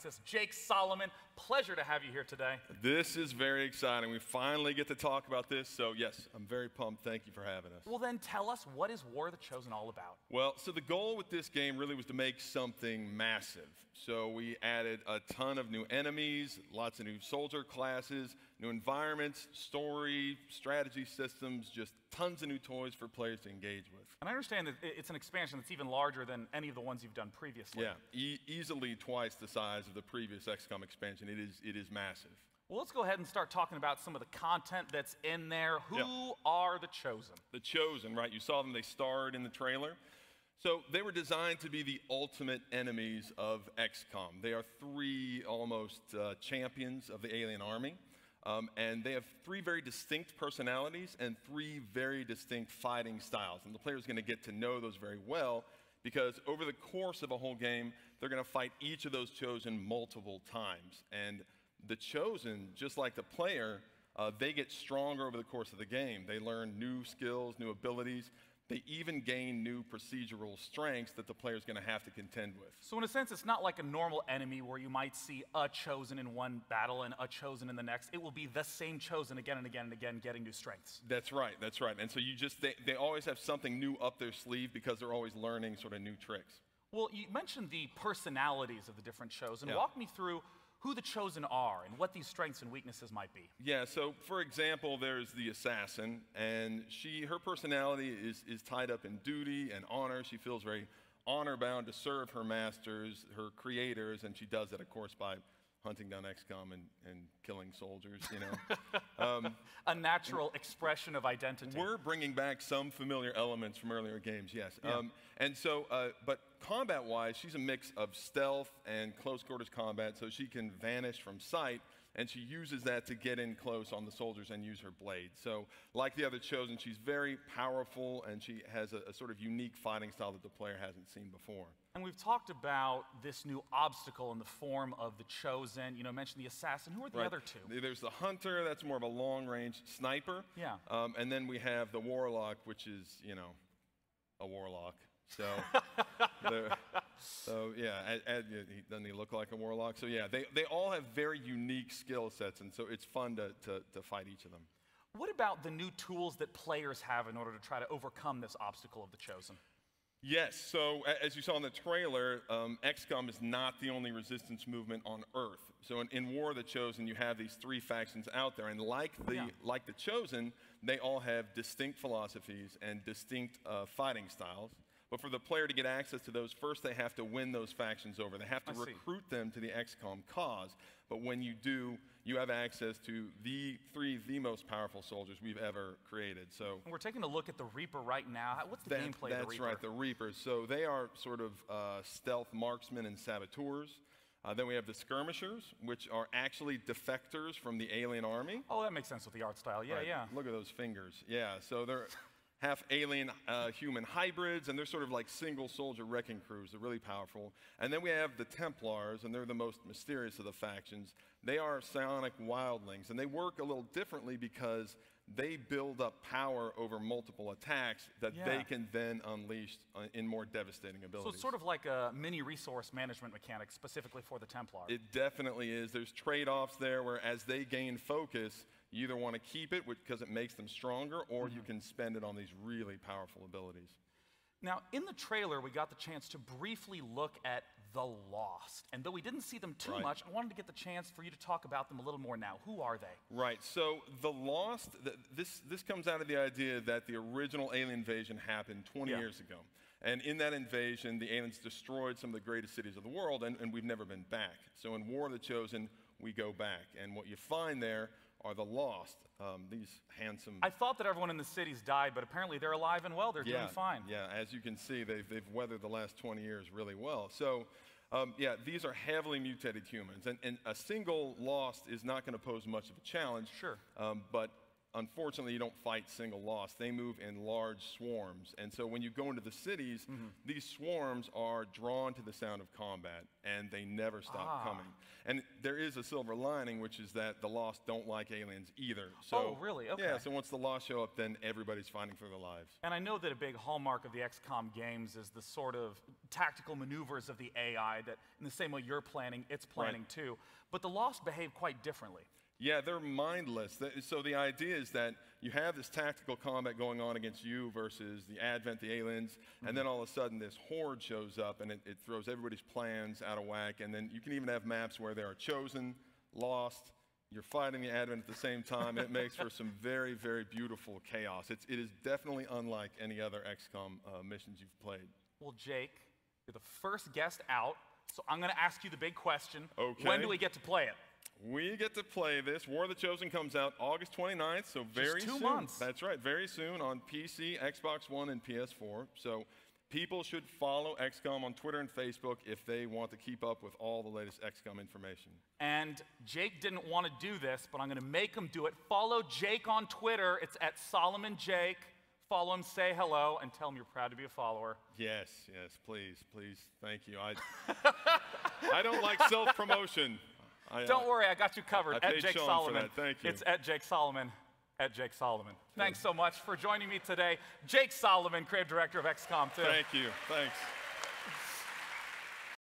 Texas. Jake Solomon, pleasure to have you here today. This is very exciting. We finally get to talk about this, so yes, I'm very pumped. Thank you for having us. Well then tell us, what is War of the Chosen all about? Well, so the goal with this game really was to make something massive. So we added a ton of new enemies, lots of new soldier classes, new environments, story, strategy systems, just tons of new toys for players to engage with. And I understand that it's an expansion that's even larger than any of the ones you've done previously. Yeah, easily twice the size of the previous XCOM expansion. It is massive. Well, let's go ahead and start talking about some of the content that's in there. Who are the Chosen? The Chosen, right? You saw them, they starred in the trailer. So they were designed to be the ultimate enemies of XCOM. They are three almost champions of the alien army. And they have three very distinct personalities and three very distinct fighting styles. And the player is going to get to know those very well because over the course of a whole game, they're going to fight each of those Chosen multiple times. And the Chosen, just like the player, they get stronger over the course of the game. They learn new skills, new abilities. They even gain new procedural strengths that the player is going to have to contend with. So in a sense, it's not like a normal enemy where you might see a Chosen in one battle and a Chosen in the next. It will be the same Chosen again and again and again, getting new strengths. That's right, that's right. And so they always have something new up their sleeve because they're always learning sort of new tricks. Well, you mentioned the personalities of the different Chosen. Yeah. Walk me through who the Chosen are and what these strengths and weaknesses might be. Yeah, so for example, there's the assassin, and her personality is tied up in duty and honor. She feels very honor-bound to serve her masters, her creators, and she does that, of course, by hunting down XCOM and killing soldiers, you know. A natural expression of identity. We're bringing back some familiar elements from earlier games, yes. Yeah. But combat-wise, she's a mix of stealth and close-quarters combat, so she can vanish from sight, and she uses that to get in close on the soldiers and use her blade. So, like the other Chosen, she's very powerful, and she has a sort of unique fighting style that the player hasn't seen before. And we've talked about this new obstacle in the form of the Chosen. You know, mentioned the assassin. Who are the other two? There's the hunter, that's more of a long-range sniper. Yeah. And then we have the warlock, which is, you know, a warlock. So, yeah, doesn't he look like a warlock? So yeah, they all have very unique skill sets, and so it's fun to fight each of them. What about the new tools that players have in order to try to overcome this obstacle of the Chosen? Yes, so as you saw in the trailer, XCOM is not the only resistance movement on Earth. So in War of the Chosen, you have these three factions out there, and like the Chosen, they all have distinct philosophies and distinct fighting styles. But for the player to get access to those, first they have to win those factions over. They have to recruit them to the XCOM cause. But when you do, you have access to the most powerful soldiers we've ever created. So and we're taking a look at the Reaper right now. What's the gameplay of the Reaper? That's right, the Reapers. So they are sort of stealth marksmen and saboteurs. Then we have the Skirmishers, which are actually defectors from the alien army. Oh, that makes sense with the art style. Yeah, right. yeah. Look at those fingers. Yeah, so they're half alien human hybrids, and they're sort of like single soldier wrecking crews. They're really powerful. And then we have the Templars, and they're the most mysterious of the factions. They are psionic wildlings, and they work a little differently because they build up power over multiple attacks that they can then unleash in more devastating abilities. So it's sort of like a mini resource management mechanic specifically for the Templar. It definitely is. There's trade-offs there where as they gain focus, you either want to keep it because it makes them stronger, or you can spend it on these really powerful abilities. Now, in the trailer, we got the chance to briefly look at the Lost. And though we didn't see them too much, I wanted to get the chance for you to talk about them a little more now. Who are they? Right. So the Lost, this comes out of the idea that the original alien invasion happened 20 years ago. And in that invasion, the aliens destroyed some of the greatest cities of the world, and we've never been back. So in War of the Chosen, we go back. And what you find there are the Lost, these handsome... I thought that everyone in the cities died, but apparently they're alive and well. They're doing fine. Yeah, as you can see, they've weathered the last 20 years really well. So, yeah, these are heavily mutated humans. And a single Lost is not going to pose much of a challenge. Sure. But unfortunately, you don't fight single lost. They move in large swarms. And so when you go into the cities, these swarms are drawn to the sound of combat, and they never stop coming. And there is a silver lining, which is that the Lost don't like aliens either. So, oh, really? Okay. Yeah, so once the Lost show up, then everybody's fighting for their lives. And I know that a big hallmark of the XCOM games is the sort of tactical maneuvers of the AI that, in the same way you're planning, it's planning too. But the Lost behave quite differently. Yeah, they're mindless. So the idea is that you have this tactical combat going on against you versus the Advent, the aliens, and then all of a sudden this horde shows up and it throws everybody's plans out of whack. And then you can even have maps where they are chosen, lost, you're fighting the Advent at the same time, and it makes for some very, very beautiful chaos. It is definitely unlike any other XCOM missions you've played. Well, Jake, you're the first guest out, so I'm going to ask you the big question. Okay. When do we get to play it? We get to play this. War of the Chosen comes out August 29th, so very soon. Just 2 months. That's right, very soon on PC, Xbox One, and PS4. So people should follow XCOM on Twitter and Facebook if they want to keep up with all the latest XCOM information. And Jake didn't want to do this, but I'm going to make him do it. Follow Jake on Twitter. It's at Solomon Jake. Follow him, say hello, and tell him you're proud to be a follower. Yes, please, thank you. I don't like self-promotion. Don't worry, I got you covered. I At paid Jake Sean Solomon. for that. Thank you. It's at Jake Solomon. At Jake Solomon. Thanks so much for joining me today. Jake Solomon, creative director of XCOM 2. Thank you. Thanks.